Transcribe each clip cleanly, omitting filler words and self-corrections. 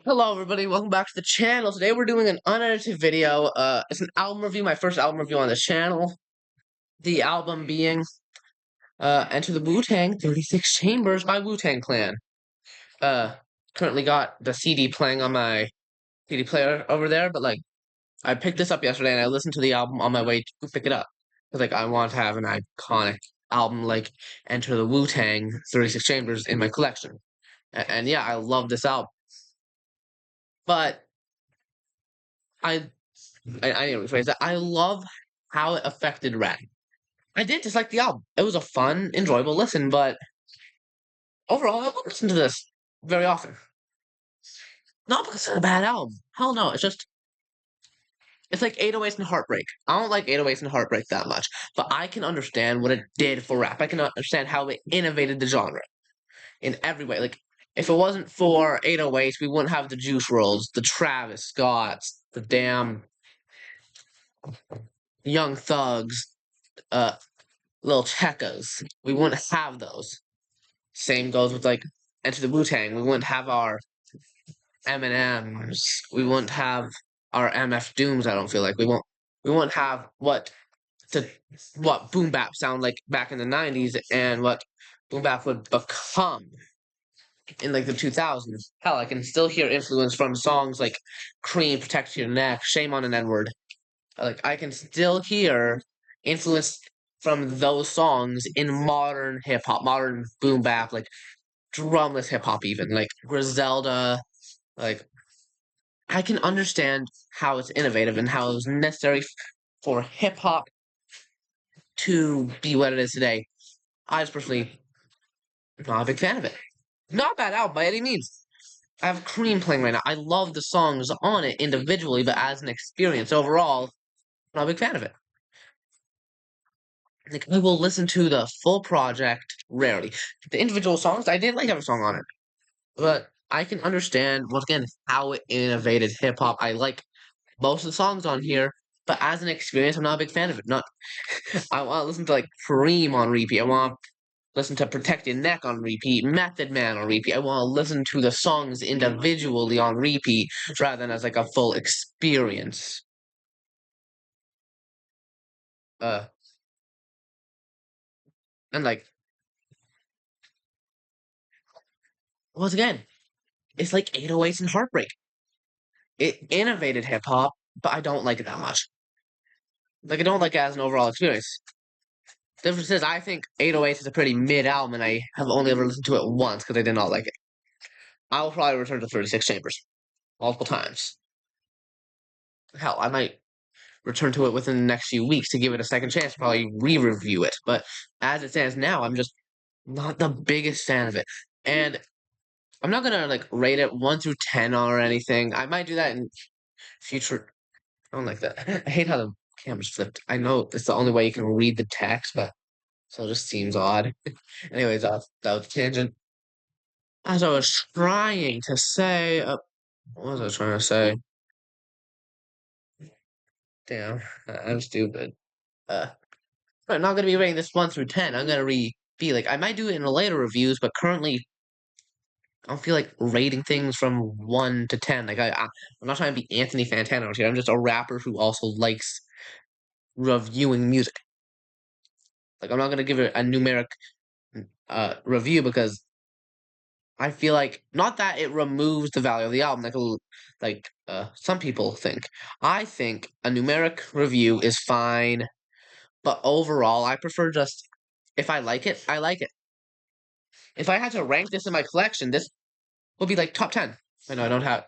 Hello everybody, welcome back to the channel. Today we're doing an unedited video. It's an album review, my first album review on the channel. The album being Enter the Wu-Tang 36 Chambers by Wu-Tang Clan. Uh, Currently got the CD playing on my CD player over there, but I picked this up yesterday and I listened to the album on my way to pick it up. Because I want to have an iconic album like Enter the Wu-Tang 36 Chambers in my collection. And yeah, I love this album. But I I need to rephrase that. I love how it affected rap. I did dislike the album. It was a fun, enjoyable listen, but overall, I won't listen to this very often. Not because it's a bad album. Hell no. It's like 808s and Heartbreak. I don't like 808s and Heartbreak that much, but I can understand what it did for rap. I can understand how it innovated the genre in every way. Like, if it wasn't for 808s, we wouldn't have the Juice WRLDs, the Travis Scotts, the damn Young Thugs, uh, Lil Checkers. We wouldn't have those. Same goes with Enter the Wu Tang. We wouldn't have our Eminems. We wouldn't have our MF Dooms. I don't feel like we won't. We won't have what boom bap sound like back in the '90s and what boom bap would become in the 2000s. Hell, I can still hear influence from songs like Cream, Protect Your Neck, Shame on an N Word. I can still hear influence from those songs in modern hip hop, modern boom bap, like drumless hip hop, even like Griselda. Like I can understand how it's innovative and how it was necessary for hip hop to be what it is today. I was personally not a big fan of it. Not a bad album by any means. I have Cream playing right now. I love the songs on it individually, but as an experience overall, not a big fan of it. Like I will listen to the full project rarely. The individual songs, I did like every song on it, but I can understand once again how it innovated hip hop. I like most of the songs on here, but as an experience, I'm not a big fan of it. Not, I want to listen to Cream on repeat. I want to listen to Protect Your Neck on repeat, Method Man on repeat. I want to listen to the songs individually on repeat rather than as a full experience. Uh, and once again, it's like 808s and Heartbreak. It innovated hip hop, but I don't like it that much. I don't like it as an overall experience. The difference is, I think 808 is a pretty mid album, and I have only ever listened to it once because I did not like it. I will probably return to 36 Chambers multiple times. Hell, I might return to it within the next few weeks to give it a second chance, probably re-review it. But as it stands now, I'm just not the biggest fan of it. And I'm not gonna rate it 1 through 10 or anything. I might do that in future. I don't like that. I hate how the camera's flipped. I know it's the only way you can read the text, but so it just seems odd. Anyways, that was a tangent. As I was trying to say, what was I trying to say? Damn, I'm stupid. Uh, I'm not gonna be rating this 1 through 10. I'm gonna be I might do it in the later reviews, but currently I don't feel like rating things from 1 to 10. I'm not trying to be Anthony Fantano here. I'm just a rapper who also likes reviewing music. I'm not gonna give it a numeric review because I feel like not that it removes the value of the album, some people think. I think a numeric review is fine, but overall, I prefer just if I like it, I like it. If I had to rank this in my collection, this would be top 10. I know I don't have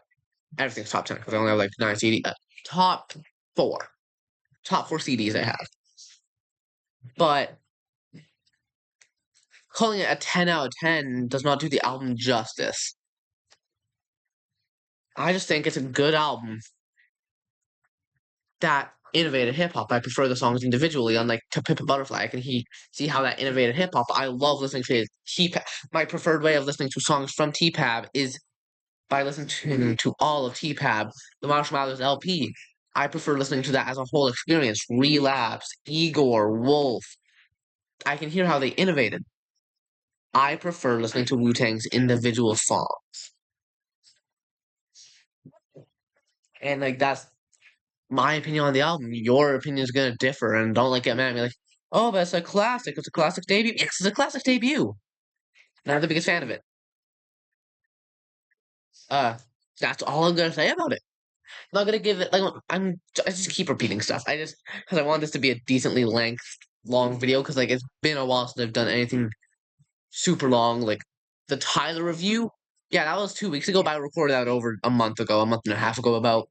everything's top 10 because I only have 9 CD. Top four, top four CDs I have, but calling it a 10 out of 10 does not do the album justice. I just think it's a good album that innovated hip hop. I prefer the songs individually, unlike To Pimp a Butterfly. I can see how that innovated hip hop. I love listening to T-Pab. My preferred way of listening to songs from T-Pab is by listening to all of T-Pab, the Marshall Mathers LP. I prefer listening to that as a whole experience. Relapse, Igor, Wolf. I can hear how they innovated. I prefer listening to Wu Tang's individual songs. And like that's my opinion on the album. Your opinion is gonna differ, and don't like get mad at me like, oh, but it's a classic. It's a classic debut. Yes, it's a classic debut. And I'm the biggest fan of it. Uh, that's all I'm gonna say about it. I'm not gonna give it like I just keep repeating stuff. I just because I want this to be a decently long video because like it's been a while since I've done anything super long. Like the Tyler review, yeah, that was 2 weeks ago, but I recorded that over a month ago, a month and a half ago. About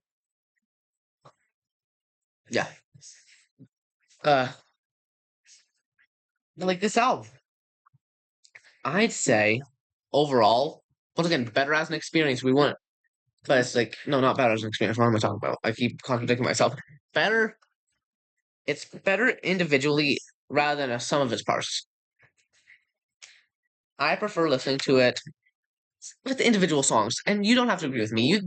yeah, uh, like this album, I'd say overall, once again, better as an experience. We want, but it's like no, not better as an experience. What am I talking about? I keep contradicting myself. Better, it's better individually rather than a sum of its parts. I prefer listening to it with the individual songs, and you don't have to agree with me. You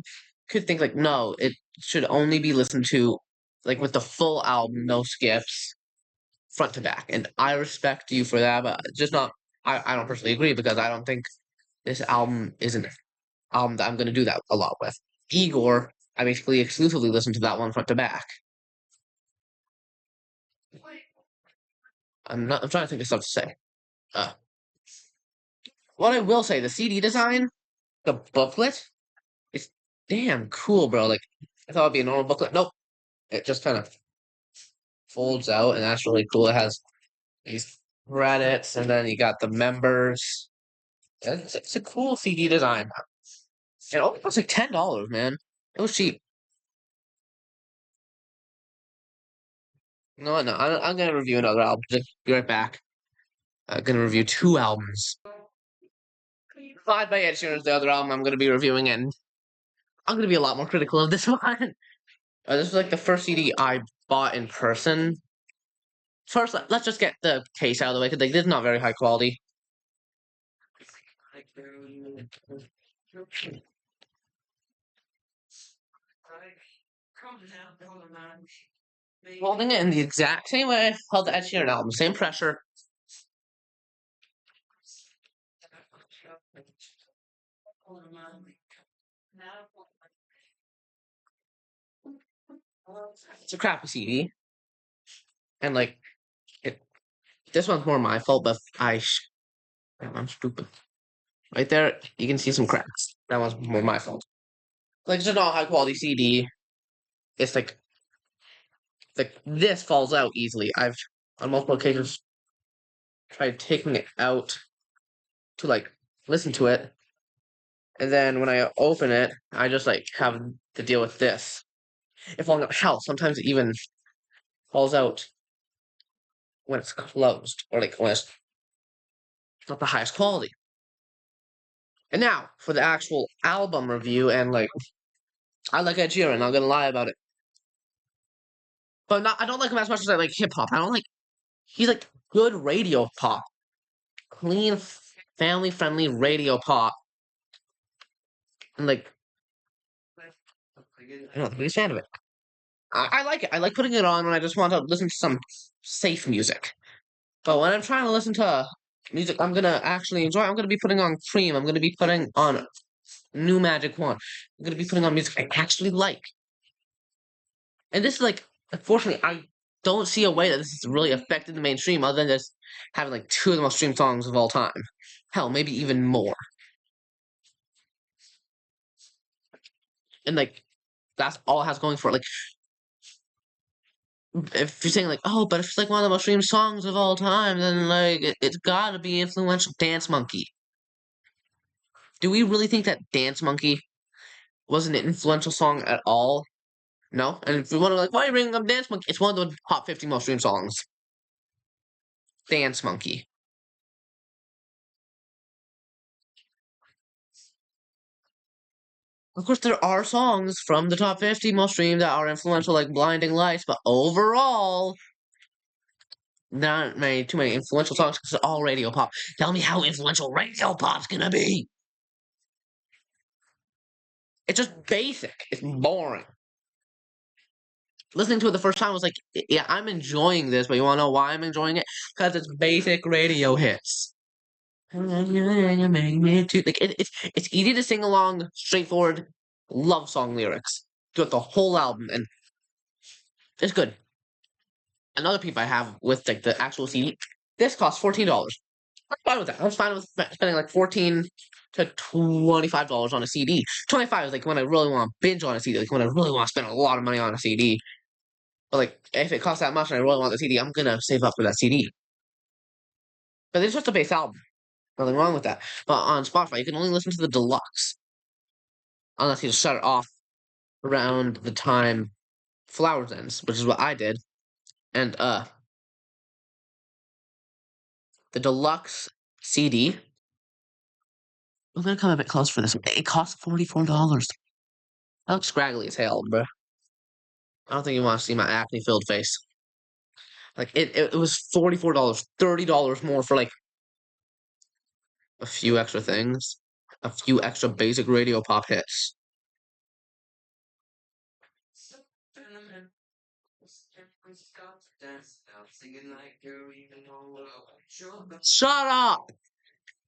could think like, no, it should only be listened to like with the full album, no skips, front to back. And I respect you for that, but just not. I don't personally agree because I don't think this album is an album that I'm going to do that a lot with. Igor, I basically exclusively listen to that one front to back. I'm not. I'm trying to think of stuff to say. Uh, what I will say, the CD design, the booklet, it's damn cool, bro. Like I thought it'd be a normal booklet. Nope. It just kind of folds out, and that's really cool. It has these credits, and then you got the members. It's a cool CD design. It only cost like $10, man. It was cheap. No, no, I'm gonna review another album. Just be right back. I'm gonna review two albums. Five by Ed Sheeran is the other album I'm gonna be reviewing, and I'm gonna be a lot more critical of this one. This was like the first CD I bought in person. First, let's just get the case out of the way because like this is not very high quality. Holding it in the exact same way I held the Ed Sheeran album, same pressure. It's a crappy CD, and like it. This one's more my fault, but I'm stupid. Right there, you can see some cracks. That one's more my fault. Like it's not high quality CD. It's like this falls out easily. I've on multiple occasions tried taking it out to like listen to it, and then when I open it, I just like have to deal with this. It falling out. Hell, sometimes it even falls out when it's closed or like when it's not the highest quality. And now for the actual album review, and like I like Ed Sheeran. I'm not gonna lie about it, but not I don't like him as much as I like hip hop. I don't like he's like good radio pop, clean, family friendly radio pop, and like I'm not the biggest fan of it. I like it. I like putting it on when I just want to listen to some safe music. But when I'm trying to listen to music I'm gonna actually enjoy, I'm gonna be putting on Cream. I'm gonna be putting on New Magic One. I'm gonna be putting on music I actually like. And this is like, unfortunately, I don't see a way that this has really affected the mainstream other than just having like two of the most streamed songs of all time. Hell, maybe even more. And like, that's all it has going for it. Like, if you're saying like, oh, but if it's like one of the most streamed songs of all time, then like it's gotta be influential. Dance Monkey. Do we really think that Dance Monkey was an influential song at all? No. And if you want to like, why are you bringing up Dance Monkey? It's one of the top 50 most streamed songs. Dance Monkey. Of course, there are songs from the top 50 most streamed that are influential, like Blinding Lights, but overall, not many too many influential songs because it's all radio pop. Tell me how influential radio pop's gonna be. It's just basic. It's boring. Listening to it the first time was like, yeah, I'm enjoying this, but you wanna know why I'm enjoying it? Because it's basic radio hits. Like it's easy to sing along, straightforward love song lyrics. got the whole album, and it's good. Another peep I have with like the actual CD, this costs $14. I'm fine with that. I'm fine with spending like $14 to $25 on a CD. 25 is like when I really want to binge on a CD, like when I really want to spend a lot of money on a CD. But like if it costs that much and I really want the CD, I'm gonna save up for that CD. But it's just a base album. Nothing wrong with that. But on Spotify, you can only listen to the deluxe unless you just shut it off around the time Flowers ends, which is what I did. And the deluxe CD. I'm gonna come a bit close for this one. It costs $44. That looks scraggly as hell, bro. I don't think you want to see my acne-filled face. Like it was $44, $30 more for like a few extra things, a few extra basic radio pop hits. Shut up!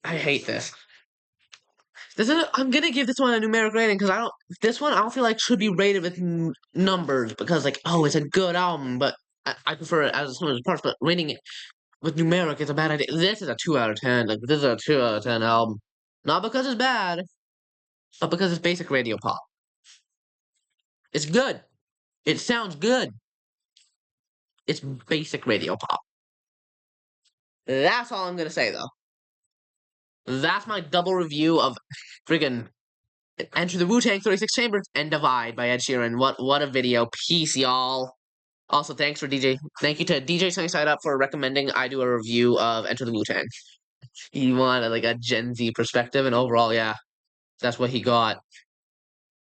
I hate this. I'm gonna give this one a numeric rating because I don't feel like should be rated with numbers because like, oh, it's a good album, but I prefer it as a sum of its parts. But rating it with numeric is a bad idea. This is a 2 out of 10. Like this is a 2 out of 10 album, not because it's bad, but because it's basic radio pop. It's good. It sounds good. It's basic radio pop. That's all I'm gonna say though. That's my double review of friggin' Enter the Wu-Tang 36 Chambers and Divide by Ed Sheeran. What a video. Peace, y'all. Also, thanks for DJ. Thank you to DJ Sunnyside Up for recommending I do a review of Enter the Wu-Tang. He wanted like a Gen Z perspective, and overall, yeah, that's what he got.